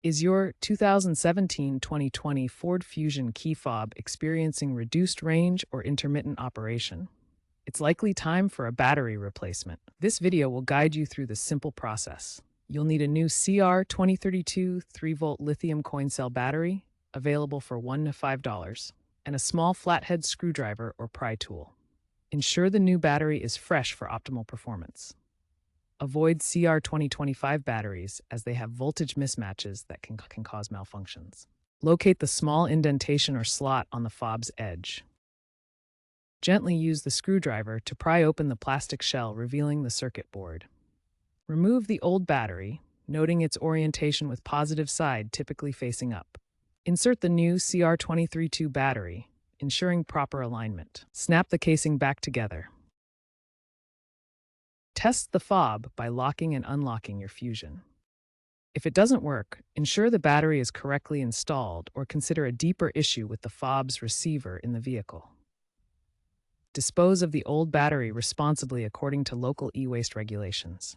Is your 2017-2020 Ford Fusion key fob experiencing reduced range or intermittent operation? It's likely time for a battery replacement. This video will guide you through the simple process. You'll need a new CR2032 3-volt lithium coin cell battery, available for $1 to $5, and a small flathead screwdriver or pry tool. Ensure the new battery is fresh for optimal performance. Avoid CR2025 batteries as they have voltage mismatches that can cause malfunctions. Locate the small indentation or slot on the fob's edge. Gently use the screwdriver to pry open the plastic shell, revealing the circuit board. Remove the old battery, noting its orientation with positive side typically facing up. Insert the new CR232 battery, ensuring proper alignment. Snap the casing back together. Test the fob by locking and unlocking your Fusion. If it doesn't work, ensure the battery is correctly installed or consider a deeper issue with the fob's receiver in the vehicle. Dispose of the old battery responsibly according to local e-waste regulations.